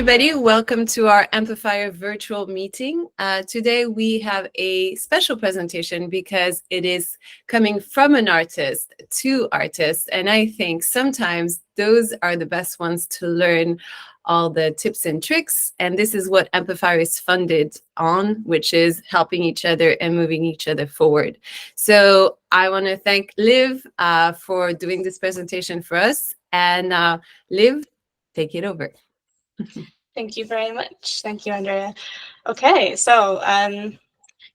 everybody. Welcome to our Amplify Her Virtual Meeting. Today we have a special presentation because it is coming from an artist to artists, and I think sometimes those are the best ones to learn all the tips and tricks, and this is what Amplify is funded on, which is helping each other and moving each other forward. So I want to thank Liv for doing this presentation for us, and Liv, take it over. Thank you very much. Thank you, Andrea. Okay, so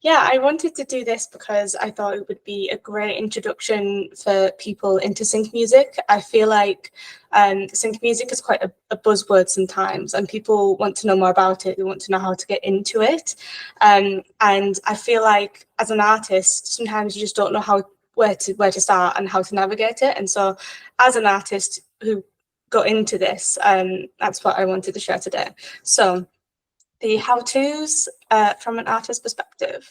yeah, I wanted to do this because I thought it would be a great introduction for people into sync music. I feel like sync music is quite a buzzword sometimes, and people want to know more about it. They want to know how to get into it. And I feel like as an artist, sometimes you just don't know where to start and how to navigate it. And so as an artist who got into this, that's what I wanted to share today. So the how-tos from an artist perspective.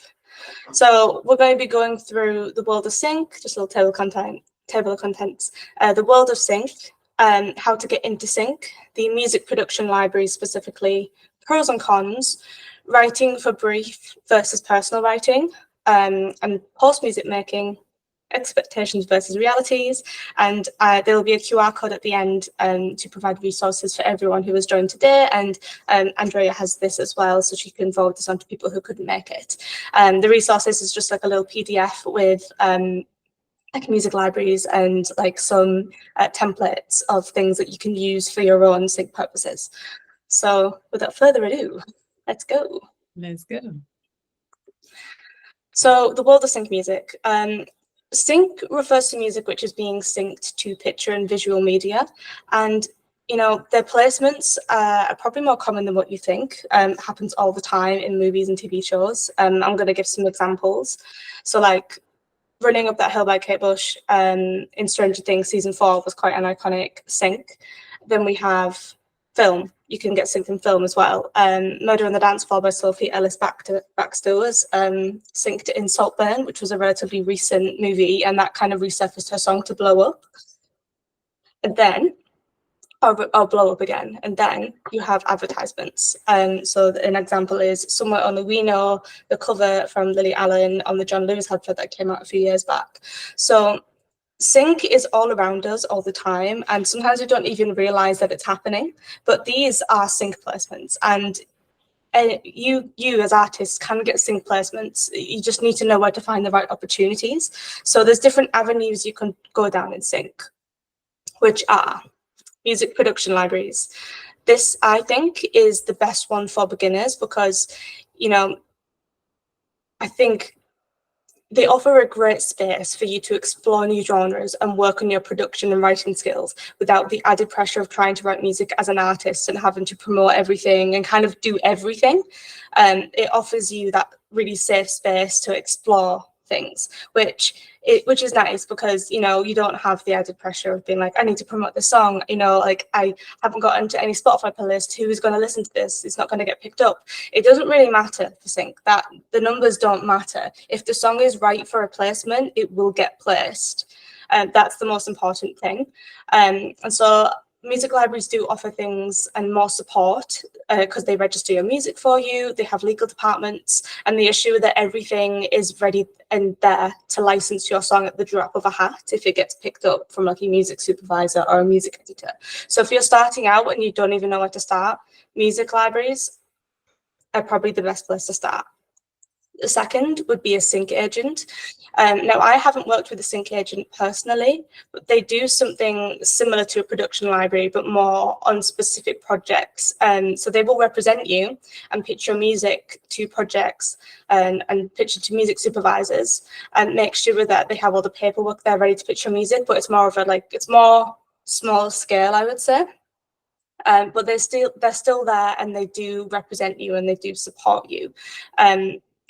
So we're going to be going through the world of sync, just a little table of contents, the world of sync, how to get into sync, the music production library specifically, pros and cons, writing for brief versus personal writing, and post music making, expectations versus realities, and there will be a QR code at the end to provide resources for everyone who has joined today, and Andrea has this as well, so she can forward this on to people who couldn't make it. The resources is just like a little PDF with like music libraries and like some templates of things that you can use for your own sync purposes. So without further ado, let's go. Let's go. So the world of sync music. Sync refers to music which is being synced to picture and visual media, and you know their placements are probably more common than what you think. Happens all the time in movies and TV shows. I'm going to give some examples. So like Running Up That Hill by Kate Bush in Stranger Things season 4 was quite an iconic sync. Then we have film. You can get synced in film as well. Murder on the Dance Floor by Sophie Ellis Baxter was synced in Saltburn, which was a relatively recent movie, and that kind of resurfaced her song to blow up. And then, or blow up again. And then you have advertisements. So an example is Somewhere Only We Know, the cover from Lily Allen on the John Lewis advert that came out a few years back. So sync is all around us all the time, and sometimes we don't even realize that it's happening, but these are sync placements, and you as artists can get sync placements. You just need to know where to find the right opportunities. So there's different avenues you can go down in sync, which are music production libraries. This, I think, is the best one for beginners because, you know, I think they offer a great space for you to explore new genres and work on your production and writing skills without the added pressure of trying to write music as an artist and having to promote everything and kind of do everything. It offers you that really safe space to explore things, which is nice because, you know, you don't have the added pressure of being like, I need to promote this song, you know, like I haven't got into any Spotify playlist, who is going to listen to this? It's not going to get picked up. It doesn't really matter for sync, that the numbers don't matter. If the song is right for a placement, it will get placed. That's the most important thing. And so music libraries do offer things and more support because they register your music for you. They have legal departments, and they assure that everything is ready and there to license your song at the drop of a hat if it gets picked up from like a music supervisor or a music editor. So if you're starting out and you don't even know where to start, music libraries are probably the best place to start. The second would be a sync agent. Now, I haven't worked with a sync agent personally, but they do something similar to a production library, but more on specific projects. So they will represent you and pitch your music to projects and pitch it to music supervisors and make sure that they have all the paperwork there ready to pitch your music, but it's more of a it's more small scale, I would say. But they're still there, and they do represent you and they do support you.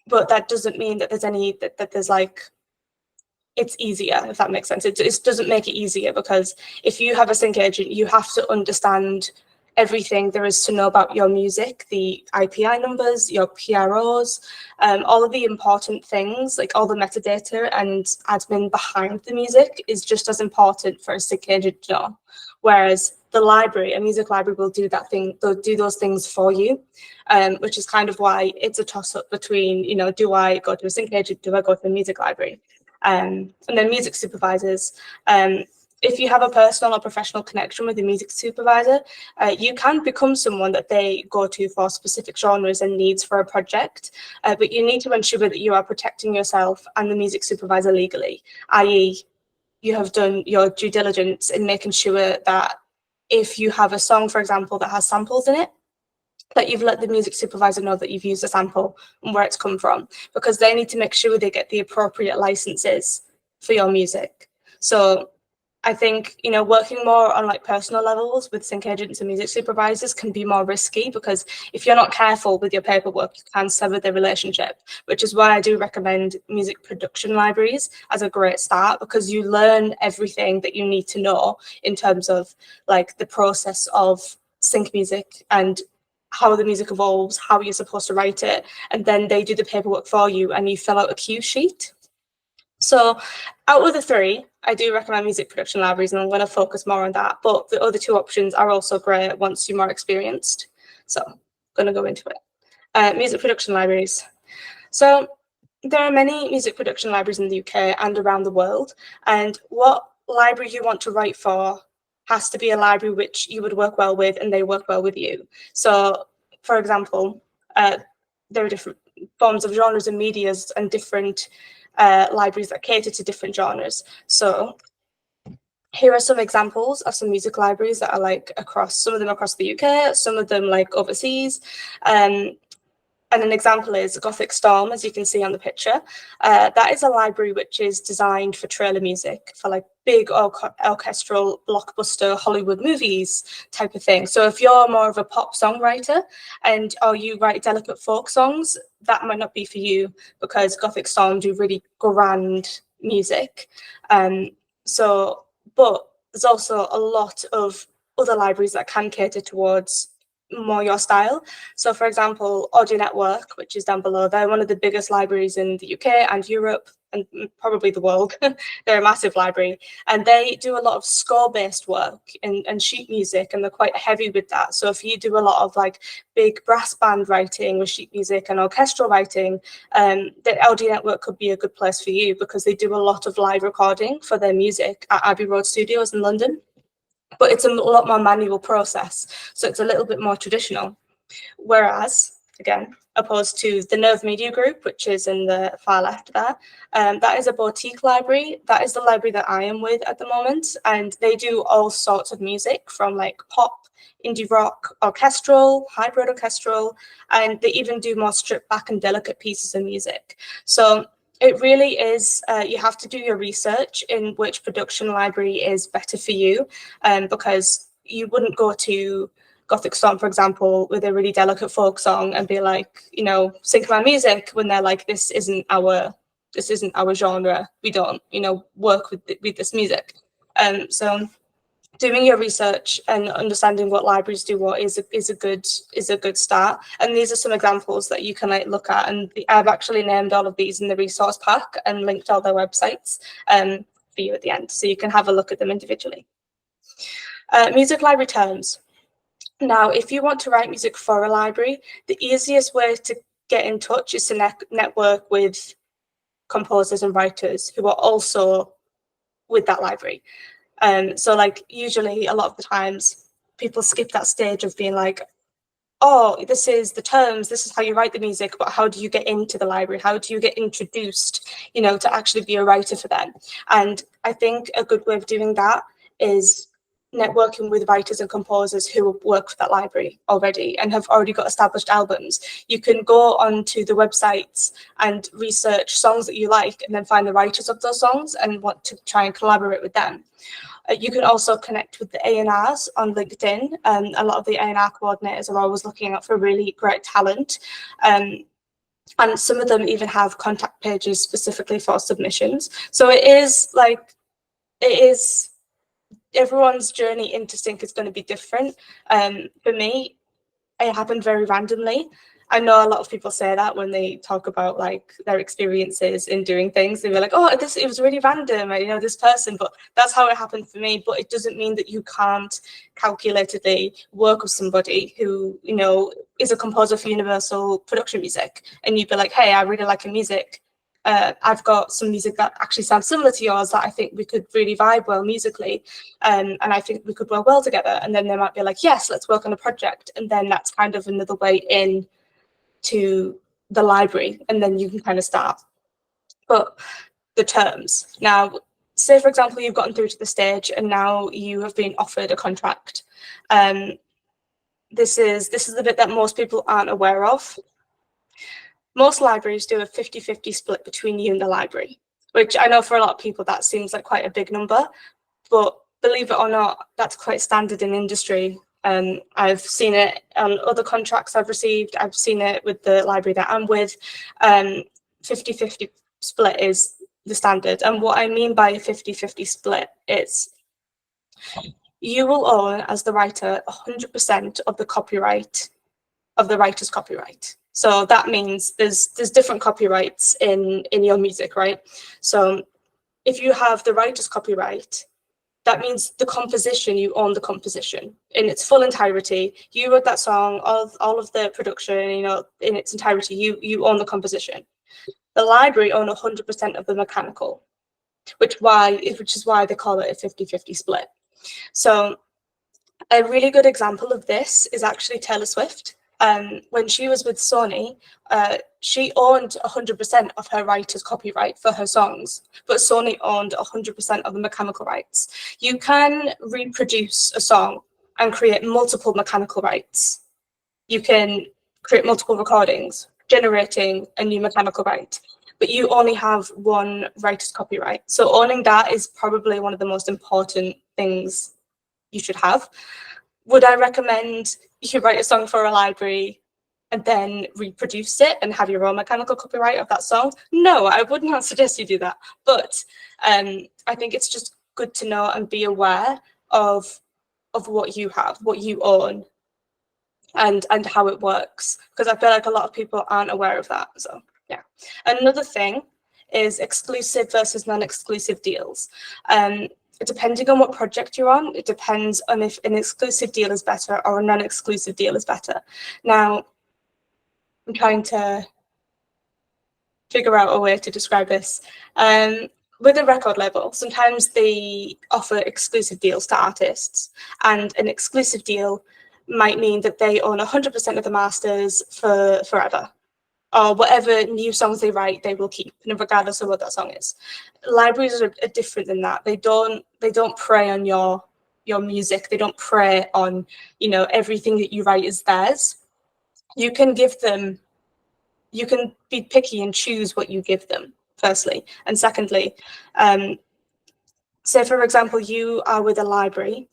But that doesn't mean that there's that there's like, it's easier, if that makes sense. It doesn't make it easier, because if you have a sync agent, you have to understand everything there is to know about your music, the IPI numbers, your PROs, all of the important things, like all the metadata and admin behind the music is just as important for a sync agent to know. Whereas the library, a music library, will do that thing, they'll do those things for you, which is kind of why it's a toss-up between, you know, do I go to a sync agent, do I go to a music library? And then music supervisors. If you have a personal or professional connection with a music supervisor, you can become someone that they go to for specific genres and needs for a project, but you need to ensure that you are protecting yourself and the music supervisor legally, i.e. you have done your due diligence in making sure that if you have a song, for example, that has samples in it, that you've let the music supervisor know that you've used a sample and where it's come from, because they need to make sure they get the appropriate licenses for your music. So I think, you know, working more on like personal levels with sync agents and music supervisors can be more risky, because if you're not careful with your paperwork, you can sever the relationship, which is why I do recommend music production libraries as a great start, because you learn everything that you need to know in terms of like the process of sync music and how the music evolves, how you're supposed to write it, and then they do the paperwork for you and you fill out a cue sheet. So out of the three, I do recommend music production libraries, and I'm going to focus more on that. But the other two options are also great once you're more experienced. So I'm going to go into it. Music production libraries. So there are many music production libraries in the UK and around the world. And what library you want to write for has to be a library which you would work well with and they work well with you. So, for example, there are different forms of genres and medias and different libraries that cater to different genres. So here are some examples of some music libraries that are like across, some of them across the UK, some of them like overseas. And an example is Gothic Storm, as you can see on the picture. That is a library which is designed for trailer music, for like big orchestral blockbuster Hollywood movies type of thing. So if you're more of a pop songwriter or you write delicate folk songs, that might not be for you, because Gothic Storm do really grand music. But there's also a lot of other libraries that can cater towards more your style. So for example, Audio Network, which is down below, they're one of the biggest libraries in the UK and Europe and probably the world. They're a massive library, and they do a lot of score-based work and sheet music, and they're quite heavy with that. So if you do a lot of like big brass band writing with sheet music and orchestral writing, the Audio Network could be a good place for you, because they do a lot of live recording for their music at Abbey Road Studios in London. But it's a lot more manual process, so it's a little bit more traditional. Whereas, again, opposed to the Nerve Media Group, which is in the far left there, that is a boutique library. That is the library that I am with at the moment, and they do all sorts of music from like pop, indie rock, orchestral, hybrid orchestral, and they even do more stripped back and delicate pieces of music. So it really is, you have to do your research in which production library is better for you, because you wouldn't go to Gothic Storm, for example, with a really delicate folk song and be like, you know, sync my music, when they're like, this isn't our genre. We don't, you know, work with this music. So doing your research and understanding what libraries do what is a good start. And these are some examples that you can like look at, and I've actually named all of these in the resource pack and linked all their websites for you at the end, so you can have a look at them individually. Music library terms. Now, if you want to write music for a library, the easiest way to get in touch is to network with composers and writers who are also with that library. So like usually a lot of the times people skip that stage of being like, oh, this is the terms, this is how you write the music, but how do you get into the library? How do you get introduced, you know, to actually be a writer for them? And I think a good way of doing that is networking with writers and composers who work for that library already and have already got established albums. You can go onto the websites and research songs that you like, and then find the writers of those songs and want to try and collaborate with them. You can also connect with the A&Rs on LinkedIn. A lot of the A&R coordinators are always looking out for really great talent. And some of them even have contact pages specifically for submissions. So it is everyone's journey into sync is going to be different. For me, it happened very randomly. I know a lot of people say that when they talk about like their experiences in doing things. They were like, "Oh, it was really random, this person." But that's how it happened for me. But it doesn't mean that you can't calculatedly work with somebody who, is a composer for Universal production music, and you'd be like, "Hey, I really like your music. I've got some music that actually sounds similar to yours that I think we could really vibe well musically, and I think we could work well together." And then they might be like, "Yes, let's work on a project." And then that's kind of another way in to the library, and then you can kind of start. But the terms now, say for example, you've gotten through to the stage and now you have been offered a contract. This is the bit that most people aren't aware of. Most libraries do a 50-50 split between you and the library, which I know for a lot of people that seems like quite a big number, but believe it or not, that's quite standard in industry. I've seen it on other contracts I've received. I've seen it with the library that I'm with. 50-50 split is the standard. And what I mean by a 50-50 split is you will own, as the writer, 100% of the copyright of the writer's copyright. So that means there's different copyrights in your music, right? So if you have the writer's copyright, that means the composition, you own the composition in its full entirety. You wrote that song, all of the production, in its entirety, you own the composition. The library own 100% of the mechanical, which is why they call it a 50-50 split. So a really good example of this is actually Taylor Swift. When she was with Sony, she owned 100% of her writer's copyright for her songs, but Sony owned 100% of the mechanical rights. You can reproduce a song and create multiple mechanical rights. You can create multiple recordings, generating a new mechanical right, but you only have one writer's copyright. So owning that is probably one of the most important things you should have. Would I recommend you write a song for a library and then reproduce it and have your own mechanical copyright of that song? No, I would not suggest you do that. But I think it's just good to know and be aware of what you have, what you own, and how it works. Because I feel like a lot of people aren't aware of that. So yeah. Another thing is exclusive versus non-exclusive deals. Depending on what project you're on, it depends on if an exclusive deal is better or a non-exclusive deal is better. Now, I'm trying to figure out a way to describe this. With a record label, sometimes they offer exclusive deals to artists, and an exclusive deal might mean that they own 100% of the masters for forever, or whatever new songs they write, they will keep, regardless of what that song is. Libraries are different than that. They don't prey on your music. They don't prey on, everything that you write is theirs. You can give them, you can be picky and choose what you give them, firstly. And secondly, say for example, you are with a library,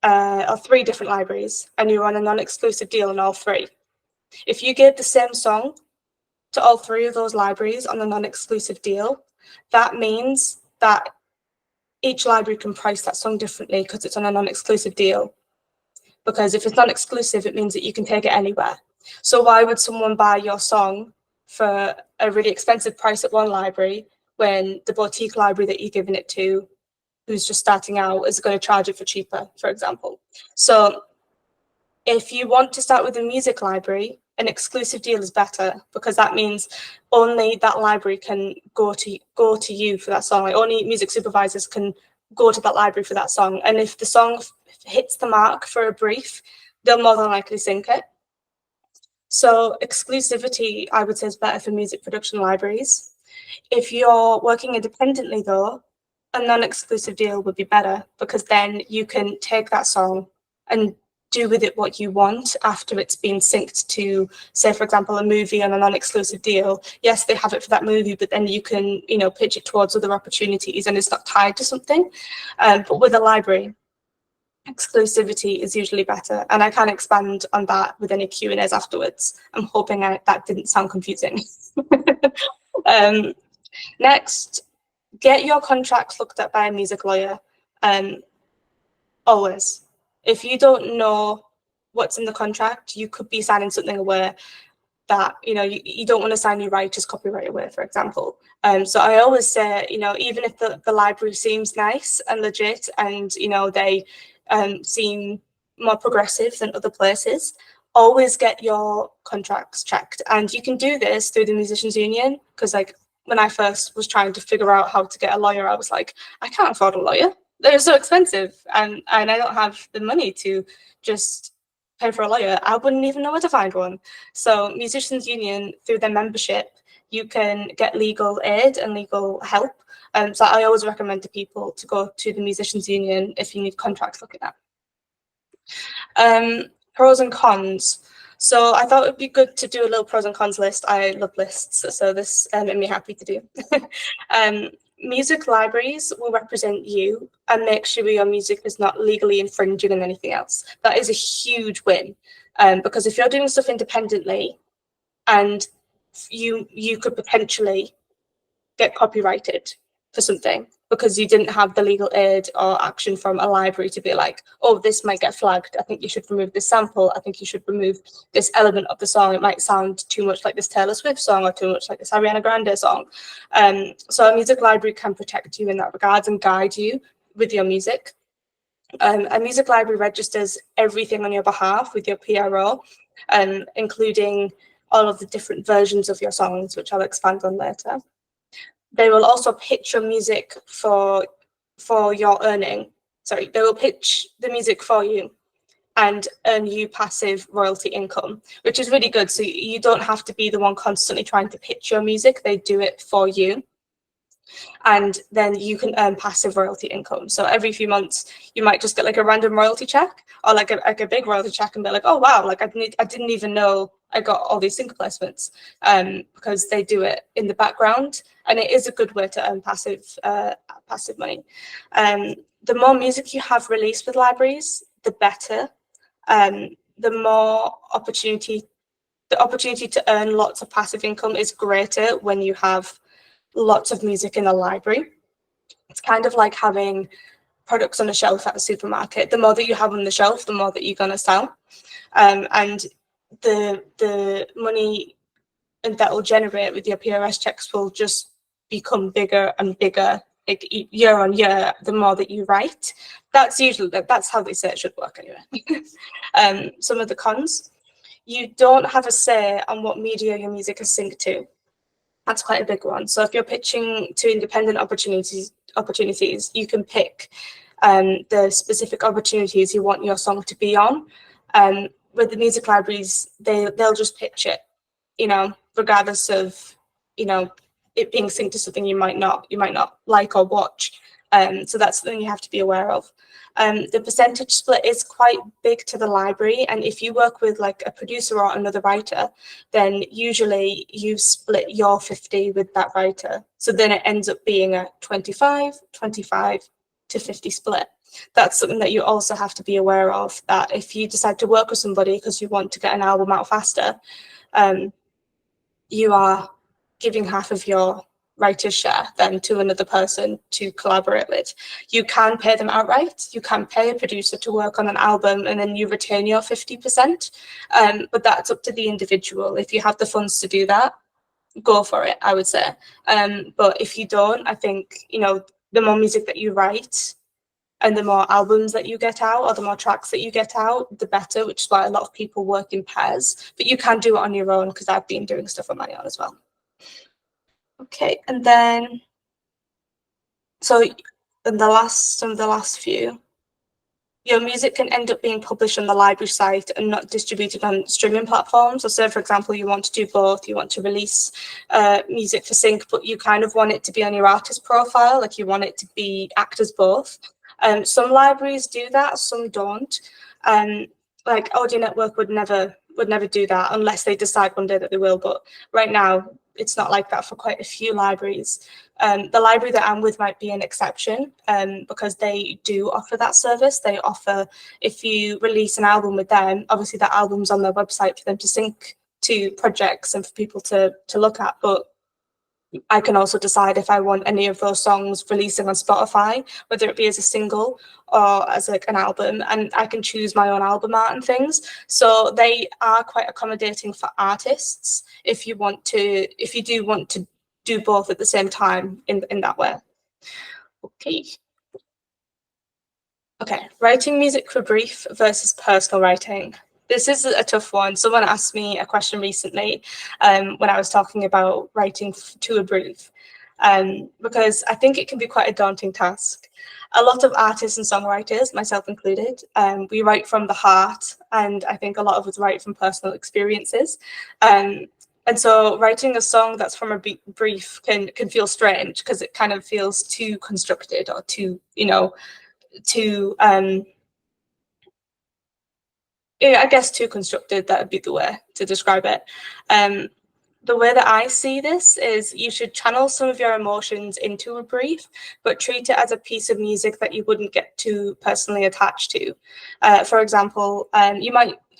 or 3 different libraries, and you're on a non-exclusive deal on all 3. If you gave the same song to all 3 of those libraries on a non-exclusive deal, that means that each library can price that song differently because it's on a non-exclusive deal. Because if it's non-exclusive, it means that you can take it anywhere. So why would someone buy your song for a really expensive price at one library when the boutique library that you're giving it to, who's just starting out, is going to charge it for cheaper, for example? So if you want to start with a music library, an exclusive deal is better, because that means only that library can go to you for that song. Like, only music supervisors can go to that library for that song. And if the song hits the mark for a brief, they'll more than likely sync it. So exclusivity, I would say, is better for music production libraries. If you're working independently, though, a non-exclusive deal would be better, because then you can take that song and do with it what you want after it's been synced to, say, for example, a movie on a non-exclusive deal. Yes, they have it for that movie, but then you can, pitch it towards other opportunities, and it's not tied to something. But with a library, exclusivity is usually better, and I can expand on that with any Q&As afterwards. I'm hoping that didn't sound confusing. Next, get your contracts looked at by a music lawyer. Always. If you don't know what's in the contract, you could be signing something where that, you don't want to sign your writers copyright away, for example. So I always say, even if the library seems nice and legit and, they seem more progressive than other places, always get your contracts checked. And you can do this through the Musicians Union, because like when I first was trying to figure out how to get a lawyer, I was like, I can't afford a lawyer. They're so expensive, and I don't have the money to just pay for a lawyer. I wouldn't even know where to find one. So Musicians Union, through their membership, you can get legal aid and legal help. So I always recommend to people to go to the Musicians Union if you need contracts looking at. Pros and cons. So I thought it'd be good to do a little pros and cons list. I love lists, so this made me happy to do. Music libraries will represent you and make sure your music is not legally infringing on anything else. That is a huge win, because if you're doing stuff independently and you could potentially get copyrighted for something because you didn't have the legal aid or action from a library to be like, oh, this might get flagged. I think you should remove this sample. I think you should remove this element of the song. It might sound too much like this Taylor Swift song or too much like this Ariana Grande song. So a music library can protect you in that regard and guide you with your music. A music library registers everything on your behalf with your PRO, including all of the different versions of your songs, which I'll expand on later. They will also pitch your music for your earning. Sorry, they will pitch the music for you and earn you passive royalty income, which is really good. So you don't have to be the one constantly trying to pitch your music. They do it for you. And then you can earn passive royalty income. So every few months, you might just get like a random royalty check or like a big royalty check and be like, oh, wow, like I didn't even know I got all these sync placements, because they do it in the background. And it is a good way to earn passive money. The more music you have released with libraries, the better. The more the opportunity to earn lots of passive income is greater when you have lots of music in a library. It's kind of like having products on a shelf at a supermarket. The more that you have on the shelf, the more that you're going to sell. And the money that will generate with your PRS checks will just become bigger and bigger, like year on year, the more that you write. That's how they say it should work anyway. Some of the cons: you don't have a say on what media your music is synced to. That's quite a big one. So if you're pitching to independent opportunities, you can pick the specific opportunities you want your song to be on. With the music libraries, they'll just pitch it, regardless of, it being synced to something you might not like or watch. So that's something you have to be aware of. The percentage split is quite big to the library, and if you work with like a producer or another writer, then usually you split your 50 with that writer. So then it ends up being a 25 to 50 split. That's something that you also have to be aware of, that if you decide to work with somebody because you want to get an album out faster, you are giving half of your writer's share then to another person to collaborate with. You can pay them outright. You can pay a producer to work on an album and then you retain your 50%. But that's up to the individual. If you have the funds to do that, go for it, I would say. But if you don't, I think, the more music that you write and the more albums that you get out or the more tracks that you get out, the better, which is why a lot of people work in pairs. But you can do it on your own, because I've been doing stuff on my own as well. Okay, and then, so in some of the last few, your music can end up being published on the library site and not distributed on streaming platforms. So say, for example, you want to do both, you want to release music for sync, but you kind of want it to be on your artist profile, like you want it to be act as both. Some libraries do that, some don't. Like Audio Network would never do that unless they decide one day that they will, but right now it's not like that for quite a few libraries. The library that I'm with might be an exception, because they do offer that service. They offer, if you release an album with them, obviously that album's on their website for them to sync to projects and for people to look at, but I can also decide if I want any of those songs releasing on Spotify, whether it be as a single or as like an album, and I can choose my own album art and things. So they are quite accommodating for artists if you do want to do both at the same time in that way. Okay, writing music for brief versus personal writing. This is a tough one. Someone asked me a question recently when I was talking about writing to a brief, because I think it can be quite a daunting task. A lot of artists and songwriters, myself included, we write from the heart, and I think a lot of us write from personal experiences. And so writing a song that's from a brief can feel strange because it kind of feels too constructed or too, too I guess too constructed. That would be the way to describe it. The way that I see this is you should channel some of your emotions into a brief, but treat it as a piece of music that you wouldn't get too personally attached to. For example, I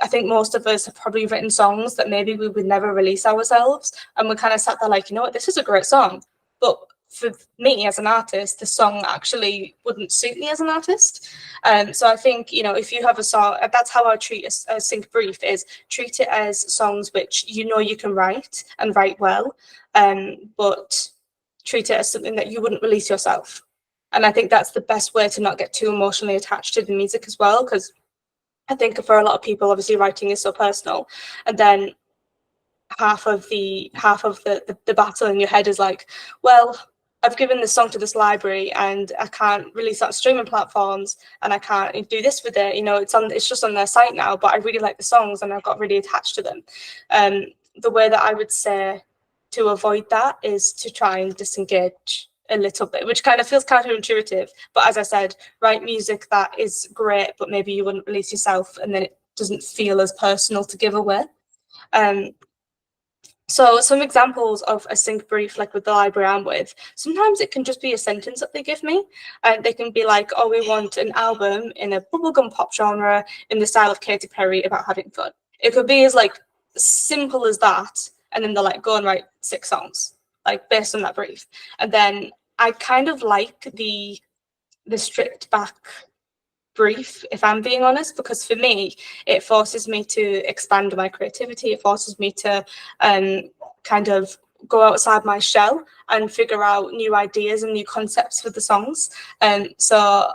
think most of us have probably written songs that maybe we would never release ourselves, and we kind of sat there like, you know what, this is a great song, but for me as an artist, the song actually wouldn't suit me as an artist. So I think, if you have a song, that's how I treat a sync brief, is treat it as songs which you can write and write well, but treat it as something that you wouldn't release yourself. And I think that's the best way to not get too emotionally attached to the music as well, because I think for a lot of people, obviously writing is so personal, and then half of the battle in your head is like, well, I've given this song to this library and I can't release that on streaming platforms, and I can't do this with it. It's just on their site now, but I really like the songs and I've got really attached to them. The way that I would say to avoid that is to try and disengage a little bit, which kind of feels counterintuitive. But as I said, write music that is great, but maybe you wouldn't release yourself, and then it doesn't feel as personal to give away. So some examples of a sync brief, like with the library I'm with, sometimes it can just be a sentence that they give me. They can be like, oh, we want an album in a bubblegum pop genre in the style of Katy Perry about having fun. It could be as like simple as that. And then they're like, go and write 6 songs, like based on that brief. And then I kind of like the stripped back brief, if I'm being honest, because for me, it forces me to expand my creativity. It forces me to kind of go outside my shell and figure out new ideas and new concepts for the songs. So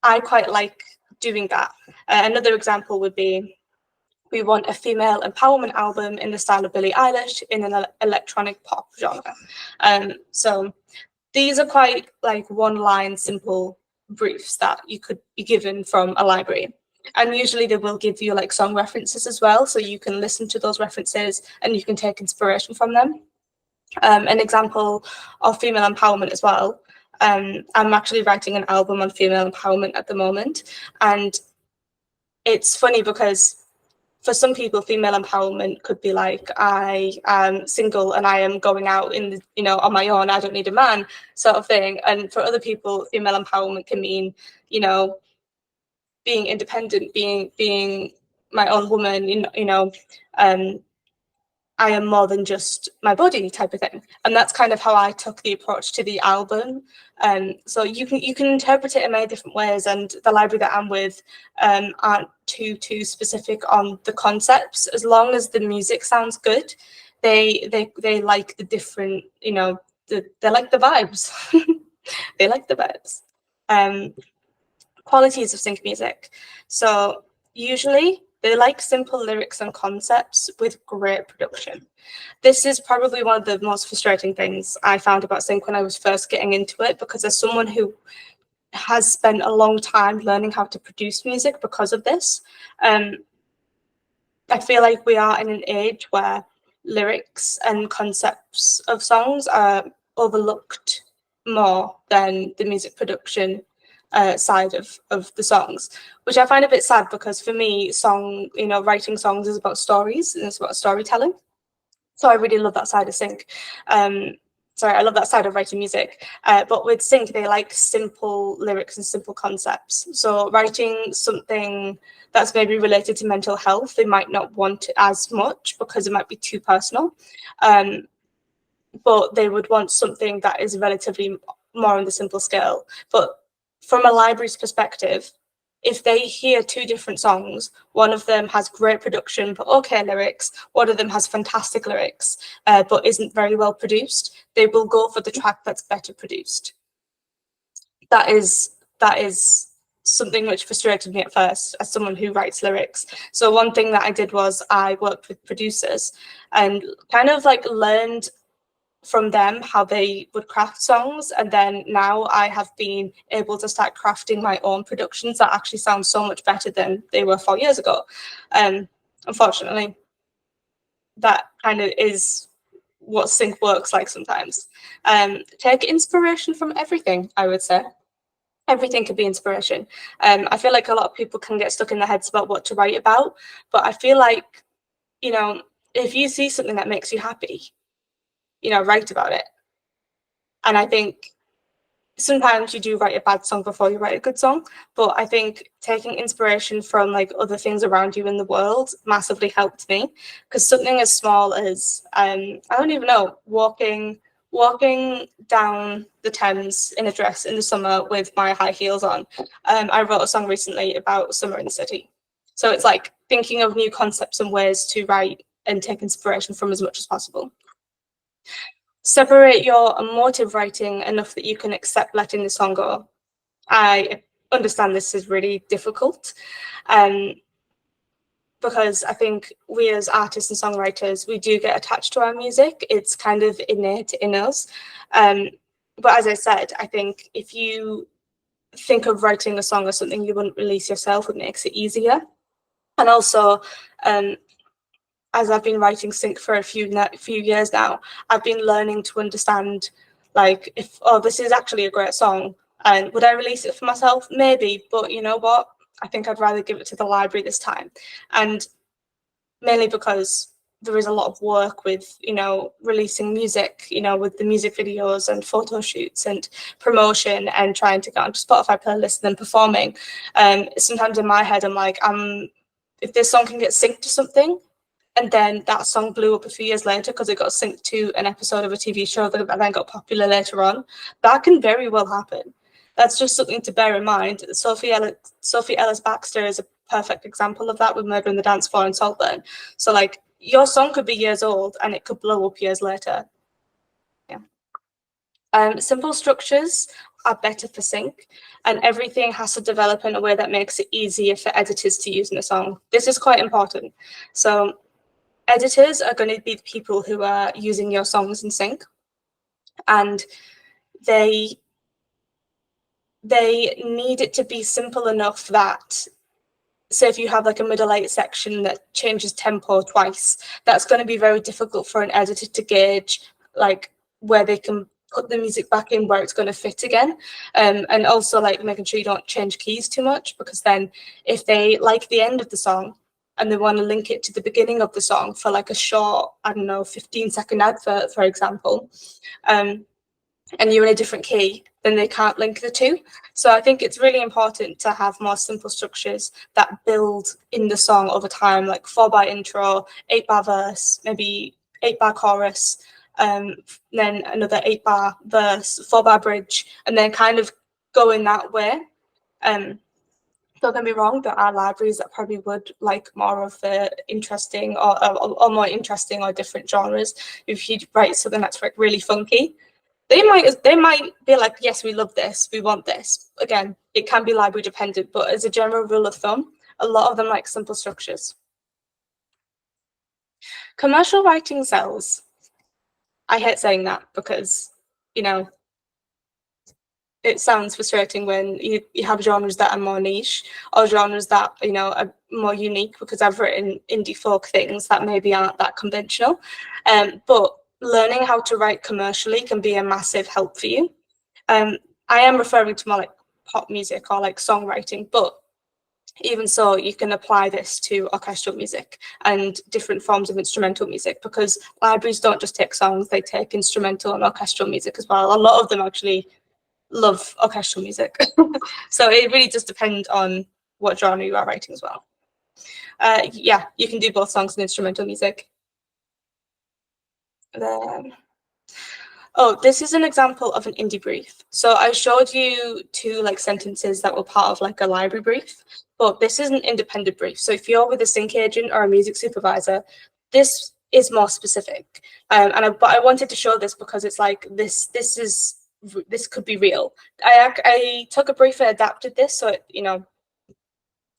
I quite like doing that. Another example would be, we want a female empowerment album in the style of Billie Eilish in an electronic pop genre. So these are quite like one-line, simple briefs that you could be given from a library. And usually they will give you like song references as well, so you can listen to those references and you can take inspiration from them. An example of female empowerment as well. I'm actually writing an album on female empowerment at the moment, and it's funny because for some people, female empowerment could be like, I am single and I am going out on my own, I don't need a man, sort of thing. And for other people, female empowerment can mean, being independent, being my own woman, I am more than just my body, type of thing. And that's kind of how I took the approach to the album. So you can interpret it in many different ways, and the library that I'm with aren't too specific on the concepts. As long as the music sounds good, they like the different, they like the vibes. They like the vibes. Qualities of sync music. So usually they like simple lyrics and concepts with great production. This is probably one of the most frustrating things I found about sync when I was first getting into it, because as someone who has spent a long time learning how to produce music because of this, I feel like we are in an age where lyrics and concepts of songs are overlooked more than the music production side of the songs, which I find a bit sad, because for me, writing songs is about stories and it's about storytelling. So I really love that side of sync. I love that side of writing music. But with sync, they like simple lyrics and simple concepts. So writing something that's maybe related to mental health, they might not want as much because it might be too personal. but they would want something that is relatively more on the simple scale. But from a library's perspective, if they hear two different songs, one of them has great production but okay lyrics, one of them has fantastic lyrics but isn't very well produced, they will go for the track that's better produced. That is something which frustrated me at first as someone who writes lyrics. So one thing that I did was I worked with producers and kind of like learned from them how they would craft songs, and then now I have been able to start crafting my own productions that actually sound so much better than they were 4 years ago. Unfortunately, that kind of is what sync works like sometimes. Take inspiration from everything, I would say. Everything could be inspiration. I feel like a lot of people can get stuck in their heads about what to write about, but I feel like, you know, if you see something that makes you happy, you know, write about it. And I think sometimes you do write a bad song before you write a good song, but I think taking inspiration from like other things around you in the world massively helped me, because something as small as I don't even know, walking down the Thames in a dress in the summer with my high heels on. I wrote a song recently about summer in the city. So it's like thinking of new concepts and ways to write and take inspiration from as much as possible. Separate your emotive writing enough that you can accept letting the song go. I understand this is really difficult because I think we as artists and songwriters, we do get attached to our music. It's kind of innate in us. But as I said, I think if you think of writing a song as something you wouldn't release yourself, it makes it easier. And also, as I've been writing sync for a few years now, I've been learning to understand, like, if, oh, this is actually a great song, and would I release it for myself? Maybe, but you know what? I think I'd rather give it to the library this time. And mainly because there is a lot of work with, you know, releasing music, you know, with the music videos and photo shoots and promotion and trying to get onto Spotify playlists and then performing. Sometimes in my head, I'm like, if this song can get synced to something, and then that song blew up a few years later because it got synced to an episode of a TV show that then got popular later on, that can very well happen. That's just something to bear in mind. Sophie Ellis Baxter is a perfect example of that with Murder on the Dance Floor and Saltburn. So like your song could be years old and it could blow up years later. Yeah. Simple structures are better for sync, and everything has to develop in a way that makes it easier for editors to use in a song. This is quite important. So editors are going to be the people who are using your songs in sync, and they need it to be simple enough that, say if you have like a middle 8 section that changes tempo twice, that's going to be very difficult for an editor to gauge, like where they can put the music back in where it's going to fit again. And also like making sure you don't change keys too much, because then if they like the end of the song and they want to link it to the beginning of the song for like a short, I don't know, 15-second advert, for example, and you're in a different key, then they can't link the two. So I think it's really important to have more simple structures that build in the song over time, like 4-bar intro, 8-bar verse, maybe 8-bar chorus, then another 8-bar verse, 4-bar bridge, and then kind of go in that way. Don't get me wrong, there are libraries that probably would like more of the interesting or more interesting or different genres. If you write something that's like really funky, they might be like, yes, we love this, we want this. Again, it can be library dependent, but as a general rule of thumb, a lot of them like simple structures. Commercial writing sells. I hate saying that because, you know, it sounds frustrating when you have genres that are more niche or genres that, you know, are more unique, because I've written indie folk things that maybe aren't that conventional. But learning how to write commercially can be a massive help for you. I am referring to more like pop music or like songwriting, but even so, you can apply this to orchestral music and different forms of instrumental music, because libraries don't just take songs, they take instrumental and orchestral music as well. A lot of them actually love orchestral music. So it really just depends on what genre you are writing as well. Yeah, you can do both songs and instrumental music. Then Oh, this is an example of an indie brief. So I showed you two like sentences that were part of like a library brief, but this is an independent brief. So if you're with a sync agent or a music supervisor, this is more specific. But I wanted to show this because it's like this could be real. I took a brief and adapted this so it,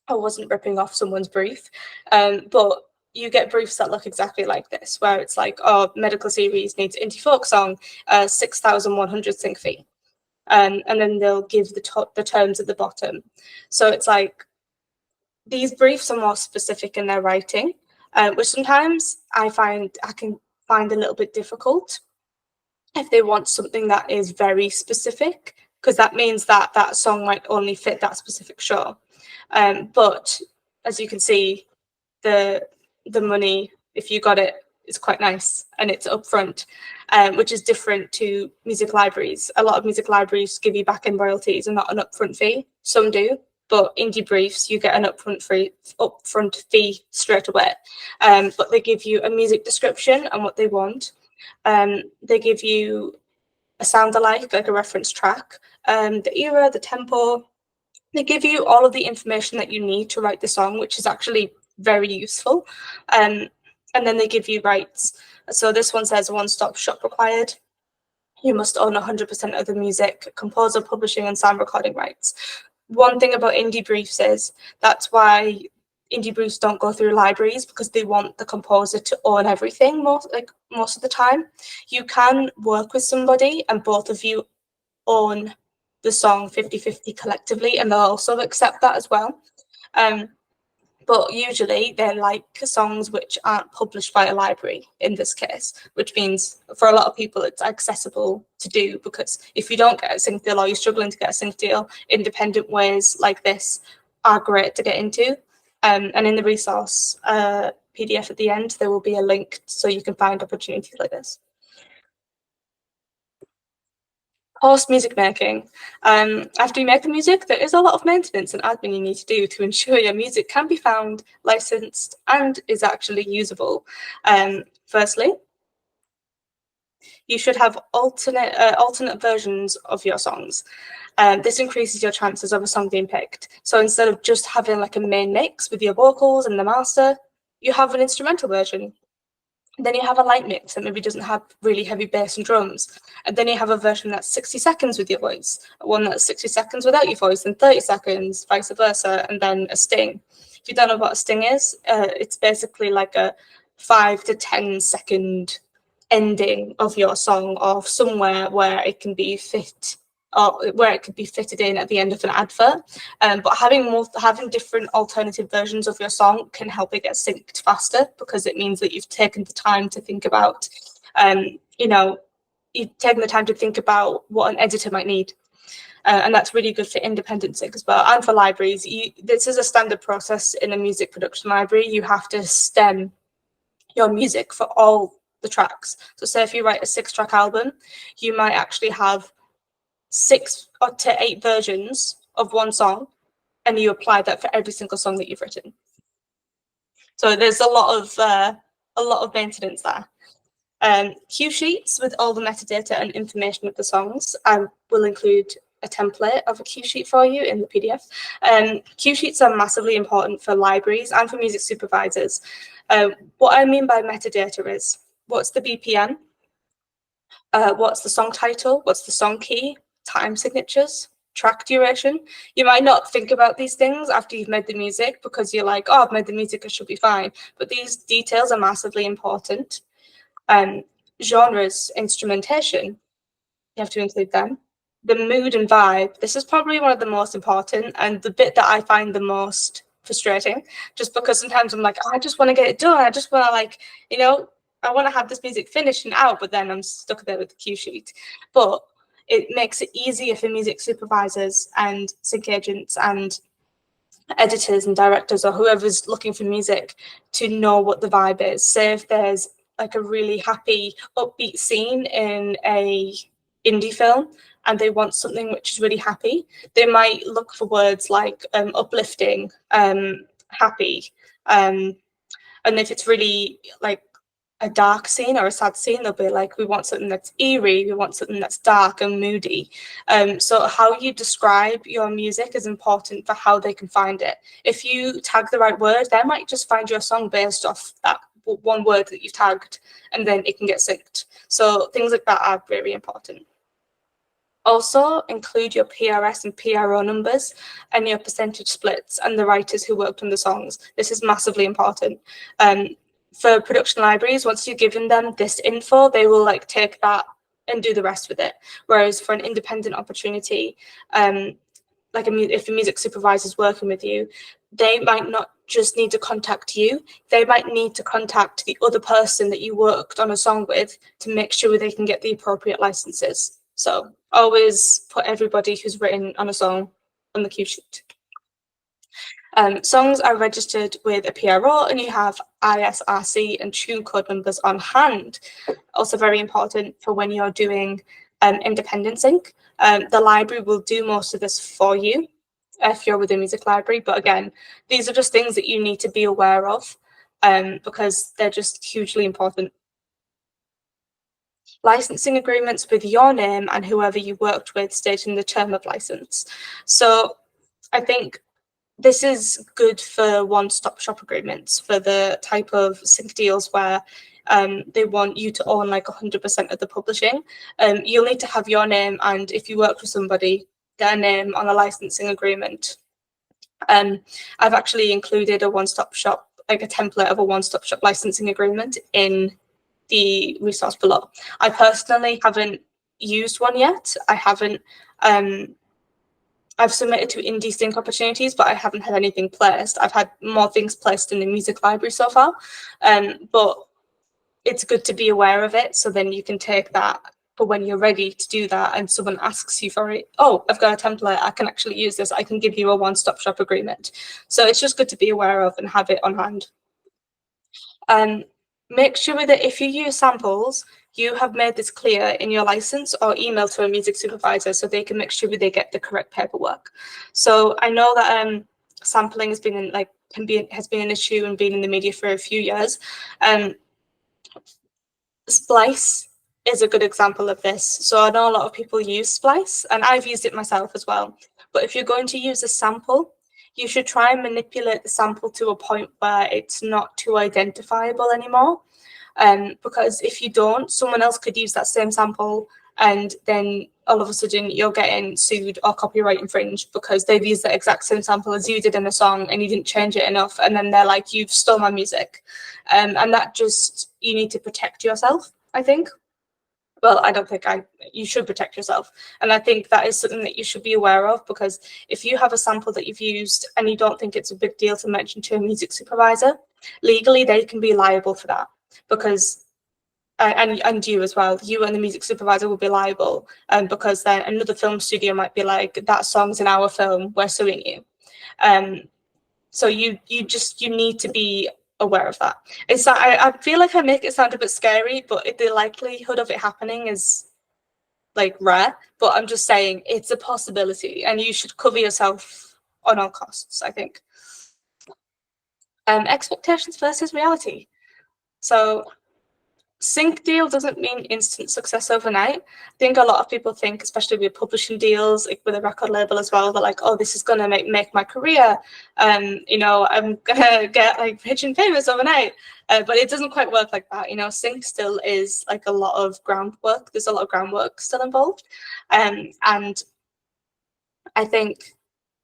I wasn't ripping off someone's brief, but you get briefs that look exactly like this, where it's like, oh, medical series needs indie folk song, 6,100 sync fee. And then they'll give the terms at the bottom. So it's like, these briefs are more specific in their writing, which sometimes I can find a little bit difficult if they want something that is very specific, because that means that that song might only fit that specific show. But as you can see, the money, if you got it, is quite nice and it's upfront, which is different to music libraries. A lot of music libraries give you back-end royalties and not an upfront fee. Some do, but indie briefs, you get an upfront fee straight away. But they give you a music description and what they want. They give you a sound alike, like a reference track, the era, the tempo. They give you all of the information that you need to write the song, which is actually very useful. And then they give you rights. So this one says one-stop shop required. You must own 100% of the music, composer, publishing, and sound recording rights. One thing about indie briefs is that's why indie briefs don't go through libraries, because they want the composer to own everything most of the time. You can work with somebody and both of you own the song 50-50 collectively, and they'll also accept that as well. But usually they're like songs which aren't published by a library in this case, which means for a lot of people it's accessible to do, because if you don't get a sync deal or you're struggling to get a sync deal, independent ways like this are great to get into. And in the resource PDF at the end, there will be a link so you can find opportunities like this. Post music making. After you make the music, there is a lot of maintenance and admin you need to do to ensure your music can be found, licensed, and is actually usable. Firstly, you should have alternate versions of your songs. This increases your chances of a song being picked. So instead of just having like a main mix with your vocals and the master, you have an instrumental version. Then you have a light mix that maybe doesn't have really heavy bass and drums. And then you have a version that's 60 seconds with your voice, one that's 60 seconds without your voice, and 30 seconds, vice versa, and then a sting. If you don't know what a sting is, it's basically like a 5 to 10 second ending of your song, or somewhere where it can be fitted in at the end of an advert. But having different alternative versions of your song can help it get synced faster, because it means that you've taken the time to think about, you've taken the time to think about what an editor might need. And that's really good for independent sync as well, and for libraries. This is a standard process in a music production library. You have to stem your music for all the tracks. So say if you write a 6-track album, you might actually have 6 to 8 versions of one song, and you apply that for every single song that you've written. So there's a lot of maintenance there. Cue sheets with all the metadata and information of the songs. I will include a template of a cue sheet for you in the PDF. Cue sheets are massively important for libraries and for music supervisors. What I mean by metadata is, what's the BPM? What's the song title? What's the song key? Time signatures, track duration. You might not think about these things after you've made the music, because you're like, oh, I've made the music, it should be fine. But these details are massively important. Genres, instrumentation, you have to include them. The mood and vibe, this is probably one of the most important, and the bit that I find the most frustrating, just because sometimes I'm like, oh, I just want to get it done. I just want to I want to have this music finished and out, but then I'm stuck there with the cue sheet. But it makes it easier for music supervisors and sync agents and editors and directors, or whoever's looking for music, to know what the vibe is. Say if there's like a really happy, upbeat scene in a indie film and they want something which is really happy, they might look for words like uplifting, happy, and if it's really like a dark scene or a sad scene, they'll be like, we want something that's eerie, we want something that's dark and moody. So how you describe your music is important for how they can find it. If you tag the right word, they might just find your song based off that one word that you've tagged, and then it can get synced. So things like that are very important. Also, include your PRS and PRO numbers and your percentage splits and the writers who worked on the songs. This is massively important. For production libraries, once you've given them this info, they will like take that and do the rest with it. Whereas for an independent opportunity, if a music supervisor is working with you, they might not just need to contact you. They might need to contact the other person that you worked on a song with to make sure they can get the appropriate licenses. So always put everybody who's written on a song on the cue sheet. Songs are registered with a PRO, and you have ISRC and tune code numbers on hand. Also very important for when you're doing independent sync. The library will do most of this for you if you're with a music library. But again, these are just things that you need to be aware of because they're just hugely important. Licensing agreements with your name and whoever you worked with stating the term of license. So I think this is good for one-stop shop agreements for the type of sync deals where they want you to own like 100% of the publishing. You'll need to have your name, and if you work for somebody, their name on a licensing agreement. I've actually included a one-stop shop, like a template of a one-stop shop licensing agreement in the resource below. I personally haven't used one yet. I haven't. I've submitted to indie sync opportunities, but I haven't had anything placed. I've had more things placed in the music library so far, but it's good to be aware of it. So then you can take that for when you're ready to do that and someone asks you for it. Oh, I've got a template. I can actually use this. I can give you a one-stop shop agreement. So it's just good to be aware of and have it on hand. Make sure that if you use samples, you have made this clear in your license or email to a music supervisor so they can make sure they get the correct paperwork. So I know that sampling has been has been an issue and been in the media for a few years. Splice is a good example of this. So I know a lot of people use Splice, and I've used it myself as well. But if you're going to use a sample, you should try and manipulate the sample to a point where it's not too identifiable anymore. Because if you don't, someone else could use that same sample, and then all of a sudden you're getting sued or copyright infringed because they've used the exact same sample as you did in a song and you didn't change it enough, and then they're like, you've stole my music. And that just, you need to protect yourself, I think. Well, I don't think you should protect yourself. And I think that is something that you should be aware of, because if you have a sample that you've used and you don't think it's a big deal to mention to a music supervisor, legally they can be liable for that, because and you as well, you and the music supervisor will be liable, because then another film studio might be like, that song's in our film, we're suing you. So you need to be aware of that. It's I feel like I make it sound a bit scary, but the likelihood of it happening is like rare. But I'm just saying it's a possibility, and you should cover yourself on all costs, I think. Expectations versus reality. So sync deal doesn't mean instant success overnight. I think a lot of people think, especially with publishing deals, like with a record label as well, they're like, oh, this is gonna make my career. You know, I'm gonna get like rich and famous overnight. But it doesn't quite work like that. You know, sync still is like a lot of groundwork. There's a lot of groundwork still involved. And I think,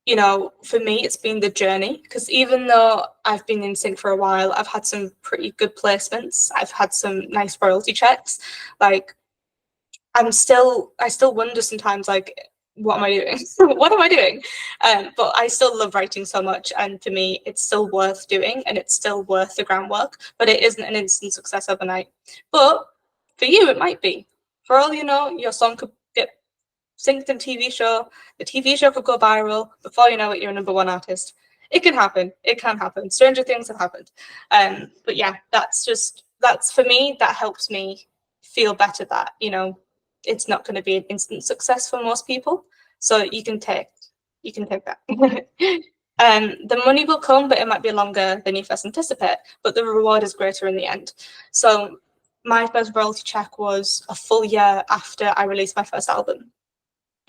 you know, for me, it's been the journey, because even though I've been in sync for a while, I've had some pretty good placements. I've had some nice royalty checks. Like, I still wonder sometimes, like, what am I doing? What am I doing? But I still love writing so much, and for me, it's still worth doing, and it's still worth the groundwork. But it isn't an instant success overnight. But for you, it might be. For all you know, your song could get synced in TV show, the TV show could go viral. Before you know it, you're a #1 artist. It can happen. It can happen. Stranger things have happened. But yeah, that's for me, that helps me feel better that, you know, it's not going to be an instant success for most people. So you can take that. The money will come, but it might be longer than you first anticipate, but the reward is greater in the end. So my first royalty check was a full year after I released my first album.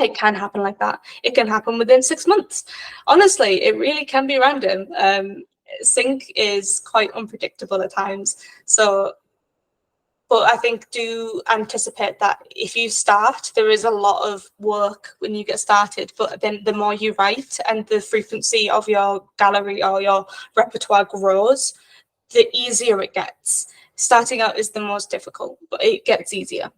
It can happen like that. It can happen within 6 months. Honestly, it really can be random. Sync is quite unpredictable at times. So, but I think do anticipate that if you start, there is a lot of work when you get started, but then the more you write and the frequency of your gallery or your repertoire grows, the easier it gets. Starting out is the most difficult, but it gets easier.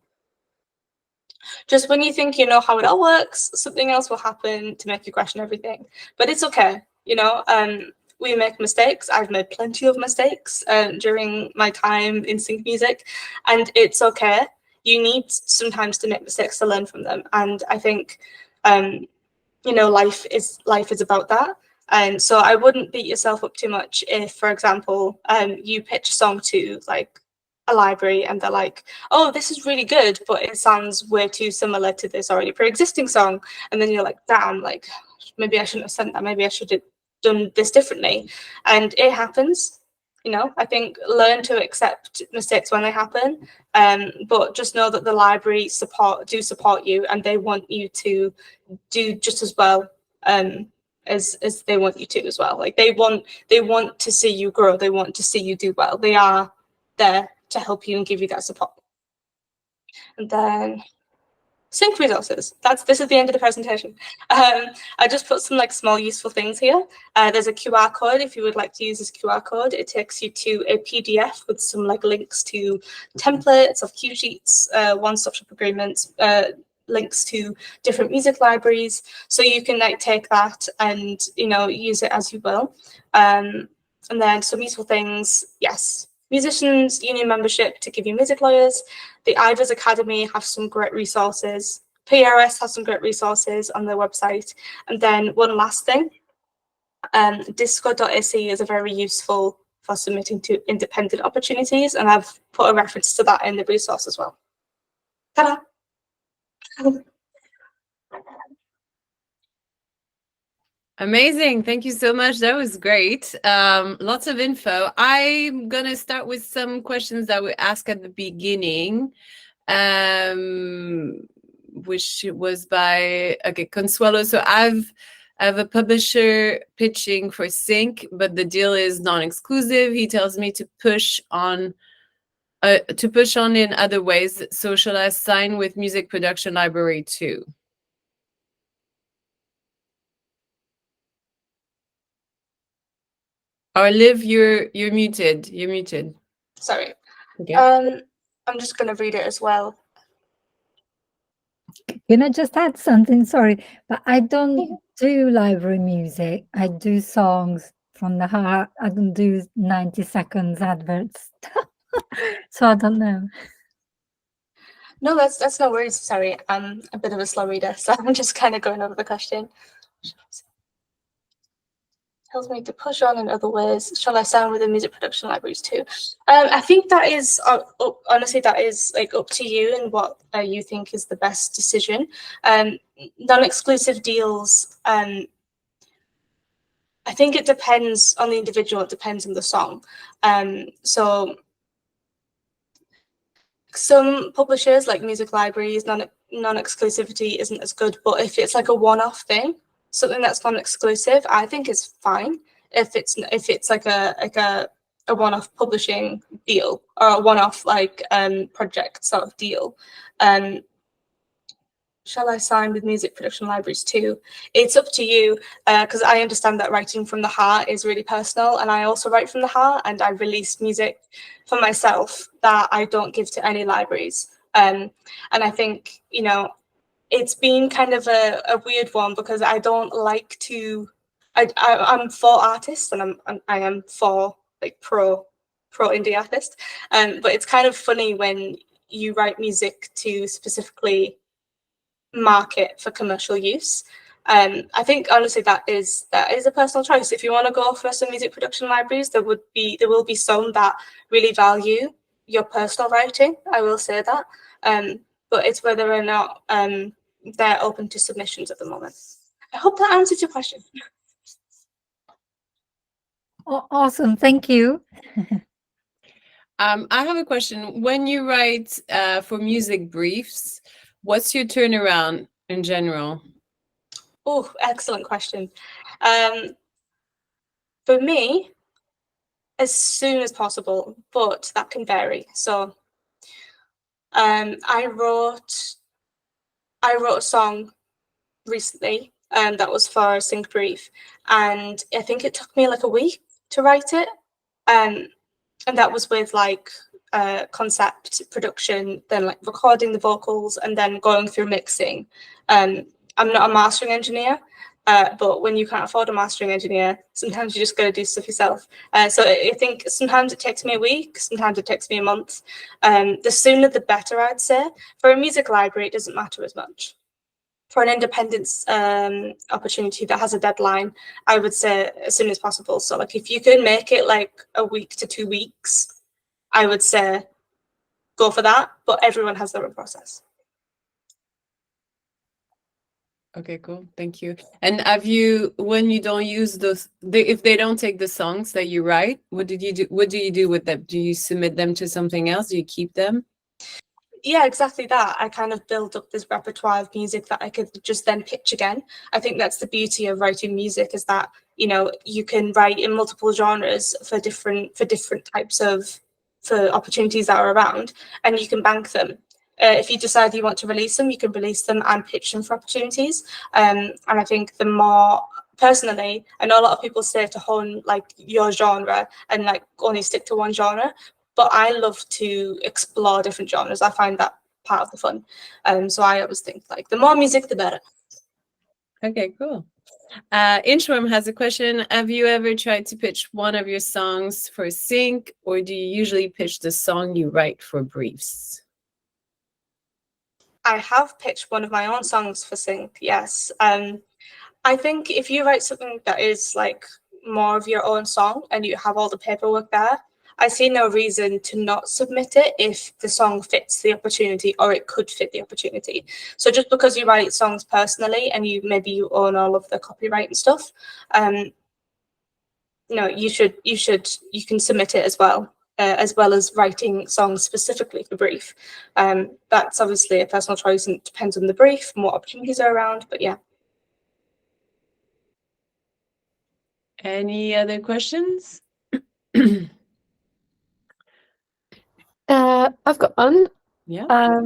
Just when you think you know how it all works, something else will happen to make you question everything. But it's okay, we make mistakes. I've made plenty of mistakes during my time in sync music, and it's okay. You need sometimes to make mistakes to learn from them. And I think, life is about that. And so I wouldn't beat yourself up too much if, for example, you pitch a song to like a library and they're like, oh, this is really good, but it sounds way too similar to this already pre-existing song. And then you're like, damn, like maybe I shouldn't have sent that. Maybe I should have done this differently. And it happens. I think learn to accept mistakes when they happen, but just know that the library support you, and they want you to do just as well as they want you to as well. Like they want to see you grow. They want to see you do well. They are there to help you and give you that support. And then sync resources. This is the end of the presentation. I just put some like small useful things here. There's a QR code if you would like to use this QR code. It takes you to a PDF with some like links to templates of cue sheets, one-stop shop agreements, links to different music libraries. So you can like take that and use it as you will. And then some useful things. Yes. Musicians Union membership to give you music lawyers. The IVAS Academy have some great resources. PRS has some great resources on their website. And then one last thing, disco.ac is a very useful for submitting to independent opportunities, and I've put a reference to that in the resource as well. Ta-da! Amazing. Thank you so much. That was great. Lots of info. I'm going to start with some questions that we asked at the beginning, which was by, Consuelo. So I have a publisher pitching for sync, but the deal is non-exclusive. He tells me to push on in other ways. So shall I sign with Music Production Library too? Or Liv, you're muted. You're muted. Sorry. Okay. I'm just going to read it as well. Can I just add something? Sorry, but I don't do library music. I do songs from the heart. I don't do 90 seconds adverts. So I don't know. No, that's no worries. Sorry, I'm a bit of a slow reader, so I'm just kind of going over the question. Tells me to push on in other ways. Shall I sign with the music production libraries too? I think that is honestly that is like up to you and what you think is the best decision. Non-exclusive deals. I think it depends on the individual. It depends on the song. So some publishers like music libraries, non-exclusivity isn't as good. But if it's like a one-off thing, something that's non-exclusive, I think is fine. If it's like a one-off publishing deal or a one-off like project sort of deal. Shall I sign with music production libraries too? It's up to you, because I understand that writing from the heart is really personal, and I also write from the heart, and I release music for myself that I don't give to any libraries. And I think, it's been kind of a weird one because I don't like to. I'm for artists, and I am for like pro indie artist. But it's kind of funny when you write music to specifically market for commercial use. I think honestly that is a personal choice. If you want to go for some music production libraries, there will be some that really value your personal writing. I will say that, but it's whether or not they're open to submissions at the moment. I hope that answers your question. Awesome. Thank you. I have a question. When you write for music briefs, what's your turnaround in general? Oh, excellent question. For me, as soon as possible, but that can vary. So I wrote a song recently that was for Sync Brief, and I think it took me like a week to write it. And that was with like concept production, then like recording the vocals, and then going through mixing. I'm not a mastering engineer, but when you can't afford a mastering engineer, sometimes you just got to do stuff yourself. So I think sometimes it takes me a week, sometimes it takes me a month. The sooner the better, I'd say. For a music library, it doesn't matter as much. For an independence opportunity that has a deadline, I would say as soon as possible. So like if you can make it like a week to 2 weeks, I would say go for that, but everyone has their own process. Okay, cool. Thank you. And have you, when you don't use those, if they don't take the songs that you write, what did you do? What do you do with them? Do you submit them to something else? Do you keep them? Yeah, exactly that. I kind of build up this repertoire of music that I could just then pitch again. I think that's the beauty of writing music, is that, you know, you can write in multiple genres for different types of for opportunities that are around, and you can bank them. If you decide you want to release them, you can release them and pitch them for opportunities. And I think the more, personally, I know a lot of people say to hone like your genre and like only stick to one genre, but I love to explore different genres. I find that part of the fun. So I always think like the more music, the better. Okay, cool. Introm has a question. Have you ever tried to pitch one of your songs for sync, or do you usually pitch the song you write for briefs? I have pitched one of my own songs for sync, yes. I think if you write something that is like more of your own song and you have all the paperwork there, I see no reason to not submit it if the song fits the opportunity, or it could fit the opportunity. So just because you write songs personally and you own all of the copyright and stuff, no, you can submit it as well as writing songs specifically for brief. That's obviously a personal choice and it depends on the brief and what opportunities are around, but yeah. Any other questions? I've got one. Yeah.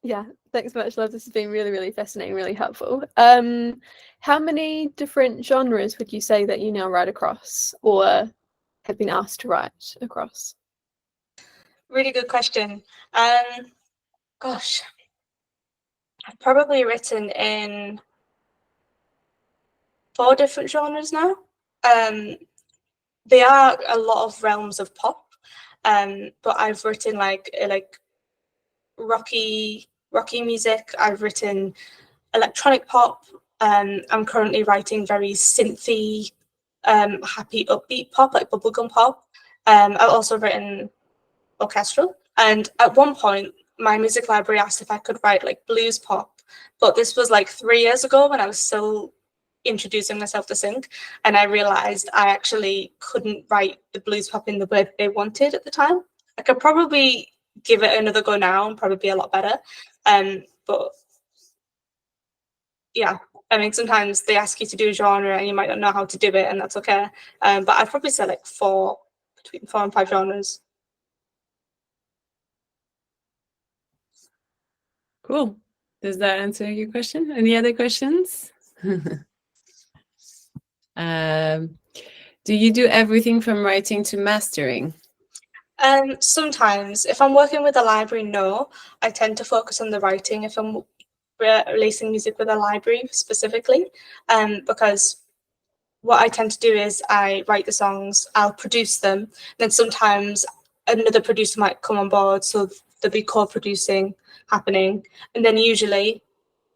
Yeah, thanks so much, Liv. This has been really, really fascinating, really helpful. How many different genres would you say that you now write across, or have been asked to write across? Really good question. Gosh, I've probably written in 4 different genres now. They are a lot of realms of pop, but I've written like rocky music. I've written electronic pop. I'm currently writing very synthy, happy, upbeat pop, like bubblegum pop. I've also written orchestral. And at one point, my music library asked if I could write like blues pop, but this was like 3 years ago when I was still introducing myself to sync, and I realized I actually couldn't write the blues pop in the way they wanted at the time. I could probably give it another go now and probably be a lot better. But yeah, I mean, sometimes they ask you to do a genre and you might not know how to do it, and that's okay. But I'd probably say like between 4 and 5 genres. Cool. Does that answer your question? Any other questions? Do you do everything from writing to mastering? Sometimes, if I'm working with a library, no. I tend to focus on the writing if I'm releasing music with a library specifically, because what I tend to do is I write the songs, I'll produce them, then sometimes another producer might come on board, so there'll be co-producing happening, and then usually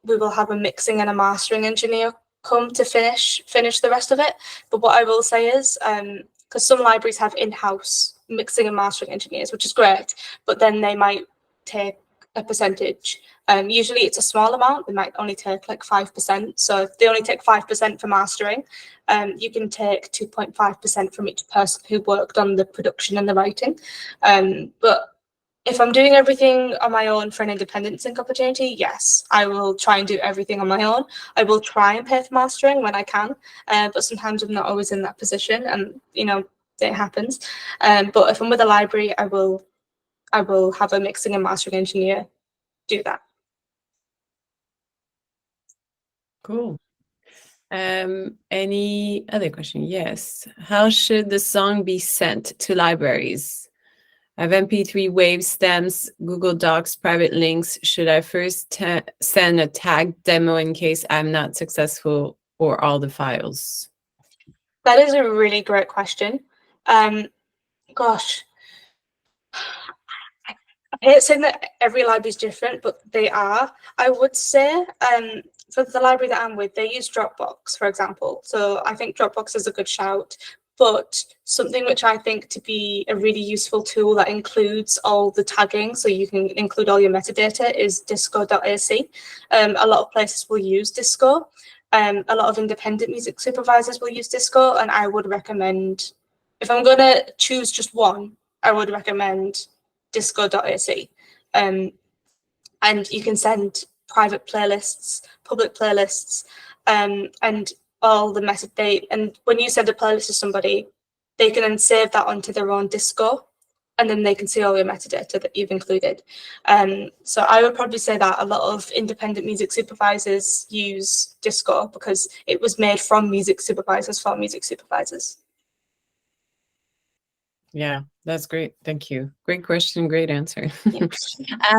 we will have a mixing and a mastering engineer come to finish the rest of it. But what I will say is, because some libraries have in-house mixing and mastering engineers, which is great, but then they might take a percentage. Usually it's a small amount. They might only take like 5%. So if they only take 5% for mastering, you can take 2.5% from each person who worked on the production and the writing. But if I'm doing everything on my own for an independent sync opportunity, yes, I will try and do everything on my own. I will try and pay for mastering when I can, but sometimes I'm not always in that position, and you know, it happens. But if I'm with a library, I will have a mixing and mastering engineer do that. Cool. Any other question? Yes. How should the song be sent to libraries? I have MP3 waves, stems, Google Docs, private links. Should I first send a tagged demo in case I'm not successful, or all the files? That is a really great question. Gosh, I hate saying that every library is different, but they are. I would say for the library that I'm with, they use Dropbox, for example. So I think Dropbox is a good shout. But something which I think to be a really useful tool that includes all the tagging, so you can include all your metadata, is disco.ac. A lot of places will use Disco. A lot of independent music supervisors will use Disco, and I would recommend, if I'm going to choose just one, I would recommend disco.ac. And you can send private playlists, public playlists, and all the metadata. And when you send a playlist to somebody, they can then save that onto their own Disco, and then they can see all your metadata that you've included. So I would probably say that a lot of independent music supervisors use Disco because it was made from music supervisors for music supervisors. Yeah, that's great. Thank you. Great question, great answer. Yeah.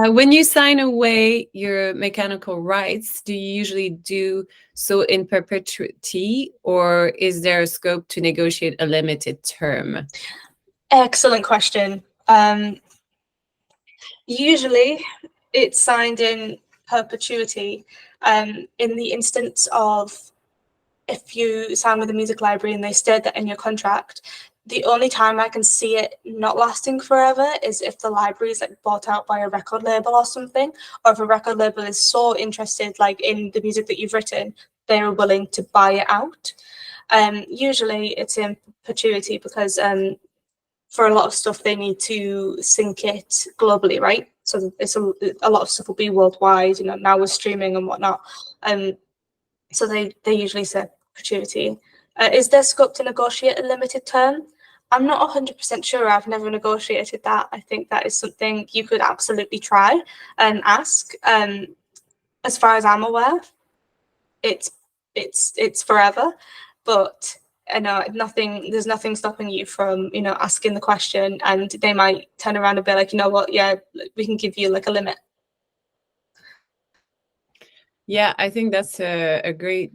When you sign away your mechanical rights, do you usually do so in perpetuity, or is there a scope to negotiate a limited term? Excellent question. Usually it's signed in perpetuity. In the instance of if you sign with a music library and they state that in your contract, the only time I can see it not lasting forever is if the library is like bought out by a record label or something, or if a record label is so interested like in the music that you've written, they're willing to buy it out. Usually it's in perpetuity because for a lot of stuff they need to sync it globally, right? So it's a lot of stuff will be worldwide, you know, now with streaming and whatnot. So they usually say perpetuity. Is there scope to negotiate a limited term? I'm not 100% sure. I've never negotiated that. I think that is something you could absolutely try and ask. As far as I'm aware, it's forever, but I know there's nothing stopping you from, you know, asking the question, and they might turn around and be like, you know what, yeah, we can give you like a limit. Yeah, I think that's a great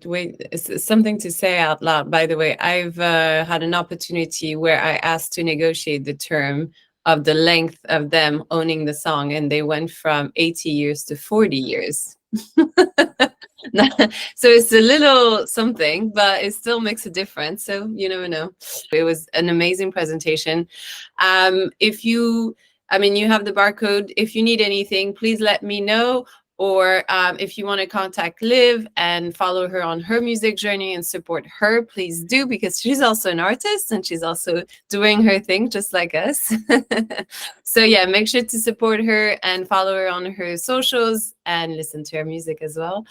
way. It's something to say out loud. By the way, I've had an opportunity where I asked to negotiate the term of the length of them owning the song, and they went from 80 years to 40 years. So it's a little something, but it still makes a difference. So you never know. It was an amazing presentation. You have the barcode. If you need anything, please let me know. Or if you want to contact Liv and follow her on her music journey and support her, please do, because she's also an artist and she's also doing her thing just like us. So yeah, make sure to support her and follow her on her socials and listen to her music as well.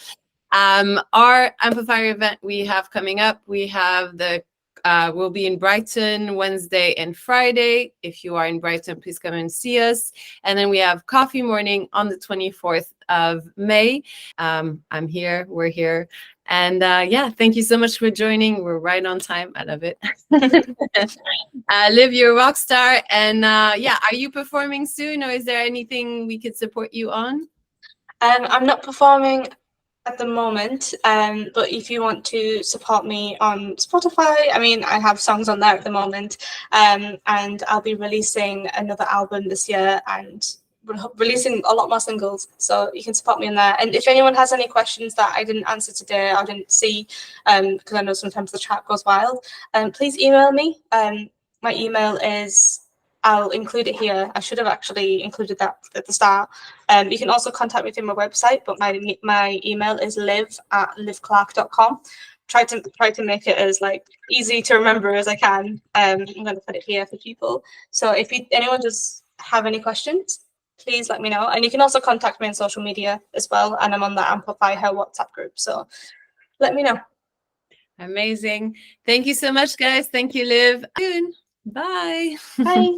Our Amplifier event we have coming up, we have we'll be in Brighton Wednesday and Friday. If you are in Brighton, please come and see us. And then we have Coffee Morning on the 24th of May. I'm here, we're here. And yeah, thank you so much for joining. We're right on time. I love it. Liv, you're a rock star. And yeah, are you performing soon, or is there anything we could support you on? I'm not performing at the moment, but if you want to support me on Spotify, I have songs on there at the moment, and I'll be releasing another album this year and releasing a lot more singles, so you can support me in there. And if anyone has any questions that I didn't answer today, I didn't see, because I know sometimes the chat goes wild, please email me. My email is I'll include it here. I should have actually included that at the start. You can also contact me through my website, but my email is liv@livclark.com. Try to make it as like easy to remember as I can. I'm going to put it here for people. So if anyone does have any questions, please let me know. And you can also contact me on social media as well. And I'm on the Amplify Her WhatsApp group. So let me know. Amazing. Thank you so much, guys. Thank you, Liv. Bye. Bye.